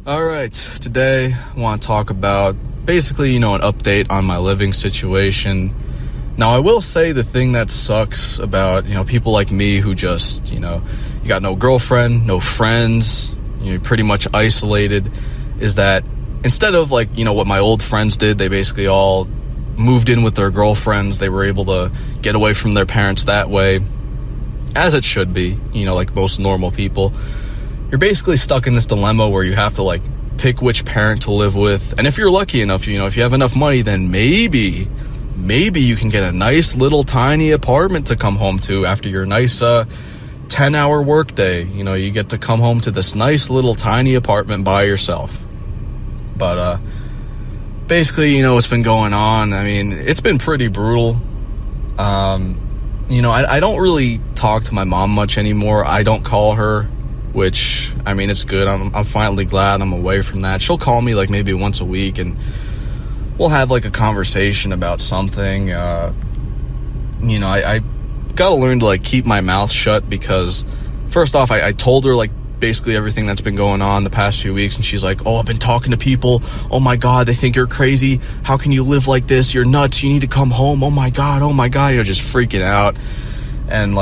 All right, today I want to talk about basically, an update on my living situation. Now, I will say the thing that sucks about, people like me who just, you got no girlfriend, no friends, you're pretty much isolated, is that instead of what my old friends did, they basically all moved in with their girlfriends. They were able to get away from their parents that way, as it should be, like most normal people. You're basically stuck in this dilemma where you have to pick which parent to live with. And if you're lucky enough, if you have enough money, then maybe you can get a nice little tiny apartment to come home to after your nice 10-hour work day. You get to come home to this nice little tiny apartment by yourself. But basically, what's been going on. I mean, it's been pretty brutal. I don't really talk to my mom much anymore. I don't call her, which, I mean, it's good. I'm finally glad I'm away from that. She'll call me maybe once a week and we'll have a conversation about something. I gotta learn to keep my mouth shut, because first off, I told her basically everything that's been going on the past few weeks, and she's like, oh, I've been talking to people. Oh my God, they think you're crazy. How can you live like this? You're nuts. You need to come home. Oh my God, you're just freaking out. And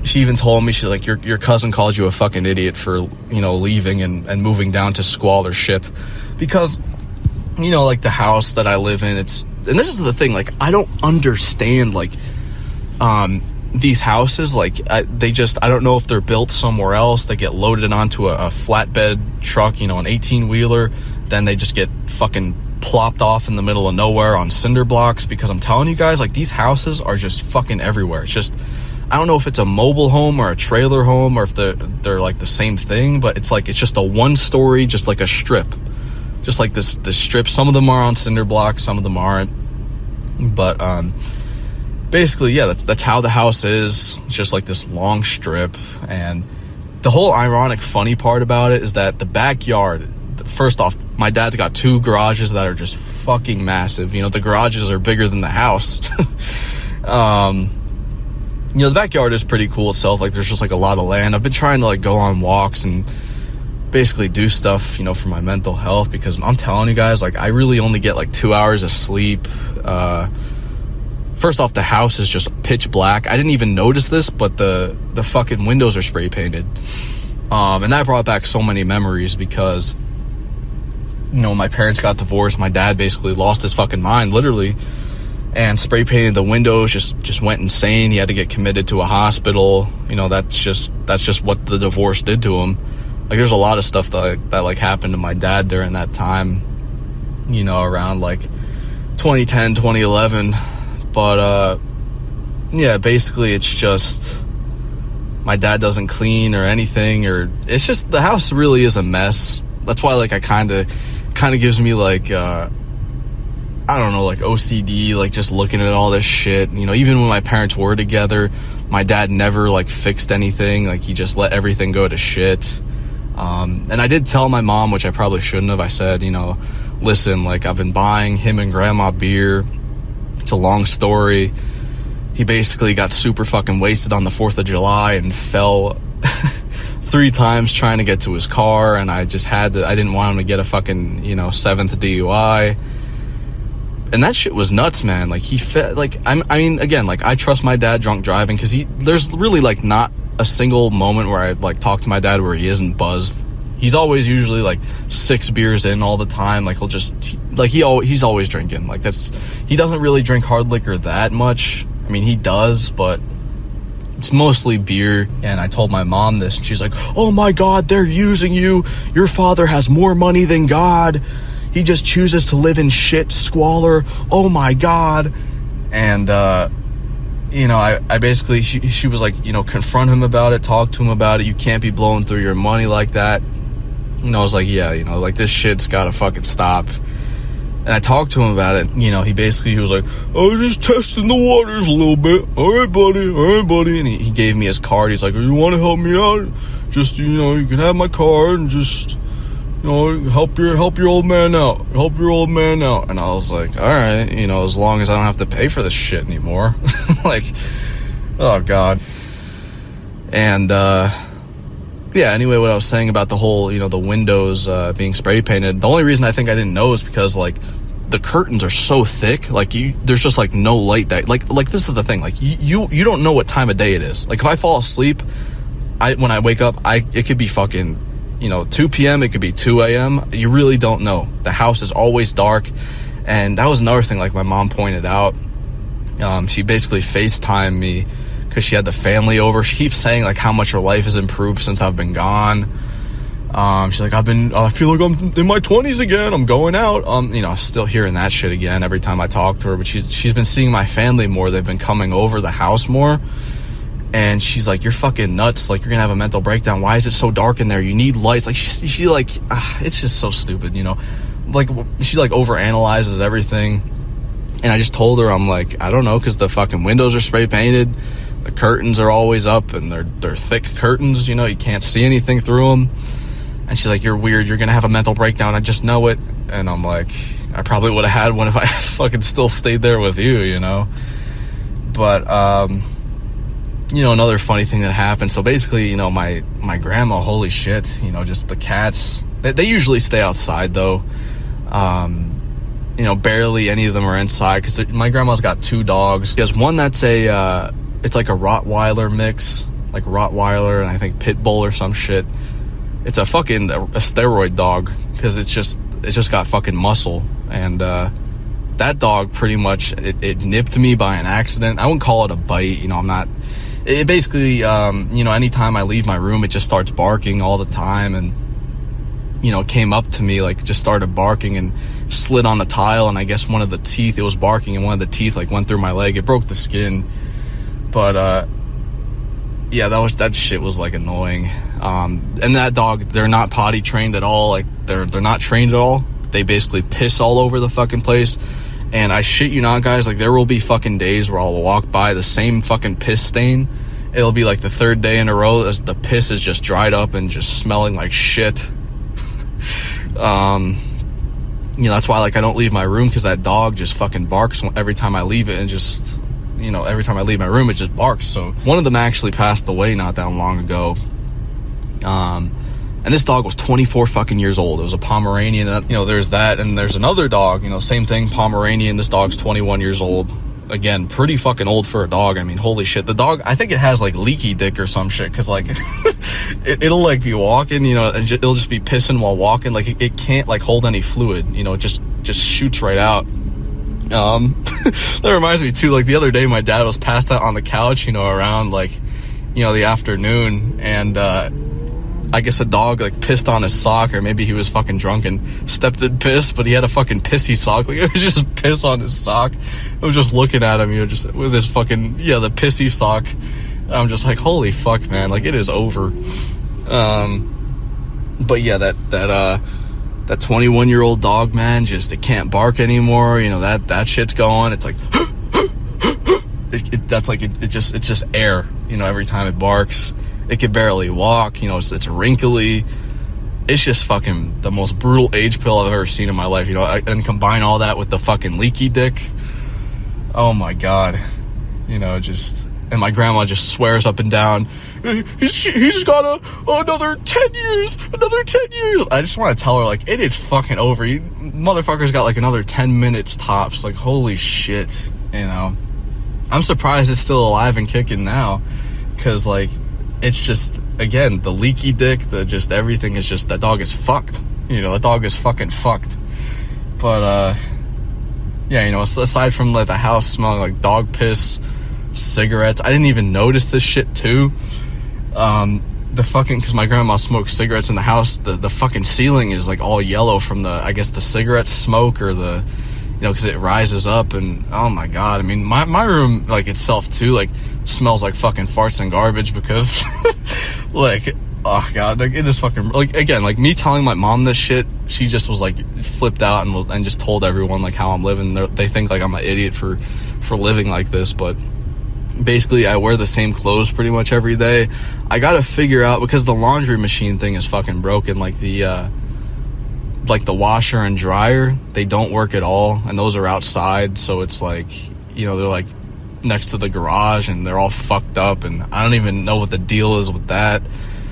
she even told me, she's like, your cousin called you a fucking idiot for, leaving and moving down to squalor shit. Because, the house that I live in, and this is the thing, I don't understand, these houses, I don't know if they're built somewhere else. They get loaded onto a flatbed truck, an 18-wheeler, then they just get fucking plopped off in the middle of nowhere on cinder blocks. Because I'm telling you guys, these houses are just fucking everywhere. It's just, I don't know if it's a mobile home or a trailer home, or if they're the same thing, but it's it's just a one-story, just a strip. Just this strip. Some of them are on cinder blocks, some of them aren't. But basically, yeah, that's how the house is. It's just this long strip. And the whole ironic, funny part about it is that the backyard, first off, my dad's got 2 garages that are just fucking massive. The garages are bigger than the house. The backyard is pretty cool itself. There's just a lot of land. I've been trying to go on walks and basically do stuff, for my mental health, because I'm telling you guys, I really only get 2 hours of sleep. First off, the house is just pitch black. I didn't even notice this, but the fucking windows are spray painted. And that brought back so many memories, because, my parents got divorced. My dad basically lost his fucking mind, literally. And spray painted the windows, just went insane. He had to get committed to a hospital. That's just what the divorce did to him. There's a lot of stuff that happened to my dad during that time, around 2010, 2011. But yeah, basically it's just my dad doesn't clean or anything, or it's just the house really is a mess. That's why I kind of gives me I don't know, OCD, just looking at all this shit. Even when my parents were together, my dad never fixed anything. He just let everything go to shit. And I did tell my mom, which I probably shouldn't have. I said, listen, I've been buying him and grandma beer. It's a long story. He basically got super fucking wasted on the 4th of July and fell 3 times trying to get to his car. And I didn't want him to get a fucking, 7th DUI. And that shit was nuts, man. He I trust my dad drunk driving, because there's really not a single moment where I talk to my dad where he isn't buzzed. He's always usually 6 beers in all the time. He's always drinking. He doesn't really drink hard liquor that much. I mean, he does, but it's mostly beer. And I told my mom this, and she's like, oh my God, they're using you. Your father has more money than God. He just chooses to live in shit, squalor. Oh my God. And, I basically, she was confront him about it, talk to him about it. You can't be blowing through your money like that. I was like, yeah, this shit's gotta fucking stop. And I talked to him about it. He was like, I was just testing the waters a little bit. All right, buddy. And he gave me his card. He's like, you want to help me out? Just, you can have my card and just, help your old man out. And I was like, all right, as long as I don't have to pay for this shit anymore. Oh God. And yeah, anyway, what I was saying about the whole, the windows being spray painted, the only reason I think I didn't know is because, like, the curtains are so thick, like, there's just, like, no light that, like, this is the thing, like, you don't know what time of day it is. Like, if I fall asleep, when I wake up, it could be fucking, 2 p.m., it could be 2 a.m., you really don't know. The house is always dark, and that was another thing, like, my mom pointed out. She basically FaceTimed me, because she had the family over. She keeps saying, like, how much her life has improved since I've been gone. She's like, I feel like I'm in my 20s again. I'm going out. Still hearing that shit again every time I talk to her. But she's been seeing my family more. They've been coming over the house more. And she's like, you're fucking nuts. Like, you're gonna have a mental breakdown. Why is it so dark in there? You need lights. Like, she like, it's just so stupid, Like, she, like, overanalyzes everything. And I just told her, I'm like, I don't know, because the fucking windows are spray painted. The curtains are always up, and they're thick curtains, you can't see anything through them. And she's like, you're weird, you're gonna have a mental breakdown, I just know it. And I'm like, I probably would have had one if I fucking still stayed there with you, But, another funny thing that happened, so basically, my grandma, holy shit, just the cats, they usually stay outside, though. Barely any of them are inside, because my grandma's got 2 dogs. She has one that's it's like a Rottweiler mix, like Rottweiler and I think Pit Bull or some shit. It's a steroid dog, because it's just got fucking muscle. And that dog pretty much, it nipped me by an accident. I wouldn't call it a bite, I'm not. It basically, anytime I leave my room, it just starts barking all the time, and came up to me, like, just started barking and slid on the tile, and I guess one of the teeth, it was barking, and one of the teeth, like, went through my leg. It broke the skin. But, yeah, that shit was, like, annoying. And that dog, they're not potty trained at all. Like, they're not trained at all. They basically piss all over the fucking place. And I shit you not, guys, like, there will be fucking days where I'll walk by the same fucking piss stain. It'll be, like, the 3rd day in a row as the piss is just dried up and just smelling like shit. That's why, like, I don't leave my room, because that dog just fucking barks every time I leave it, and just... every time I leave my room, it just barks. So one of them actually passed away not that long ago. And this dog was 24 fucking years old. It was a Pomeranian. There's that. And there's another dog, same thing, Pomeranian. This dog's 21 years old. Again, pretty fucking old for a dog. I mean, holy shit. The dog, I think it has, like, leaky dick or some shit. Because, like, it'll, like, be walking, and it'll just be pissing while walking. Like, it can't, like, hold any fluid. It just shoots right out. That reminds me too, like, the other day my dad was passed out on the couch, around, like, the afternoon, and I guess a dog, like, pissed on his sock, or maybe he was fucking drunk and stepped in piss, but he had a fucking pissy sock. Like, it was just piss on his sock. I was just looking at him, just with his fucking, the pissy sock. I'm just like, holy fuck, man, like, it is over. But yeah, that 21-year-old dog, man, it can't bark anymore. That shit's going. It's like, it's just air, every time it barks. It can barely walk, it's wrinkly. It's just fucking the most brutal age pill I've ever seen in my life, and combine all that with the fucking leaky dick. Oh my God. And my grandma just swears up and down, he's got another 10 years, another 10 years. I just want to tell her, like, it is fucking over. You motherfuckers got, like, another 10 minutes tops. Like, holy shit, I'm surprised it's still alive and kicking now, because, like, it's just, again, the leaky dick, everything is just, that dog is fucked. That dog is fucking fucked. But, yeah, aside from, like, the house smelling like dog piss, cigarettes, I didn't even notice this shit too. Because my grandma smokes cigarettes in the house, the fucking ceiling is, like, all yellow from I guess the cigarette smoke, or because it rises up, and oh my God, I mean, my room, like, itself too, like, smells like fucking farts and garbage, because like, oh God, like, it is fucking, like, again, like, me telling my mom this shit, she just was, like, flipped out and just told everyone, like, how I'm living. They think, like, I'm an idiot for living like this, but basically I wear the same clothes pretty much every day. I gotta figure out, because the laundry machine thing is fucking broken, like the washer and dryer, they don't work at all, and those are outside, so it's like, they're, like, next to the garage, and they're all fucked up, and I don't even know what the deal is with that.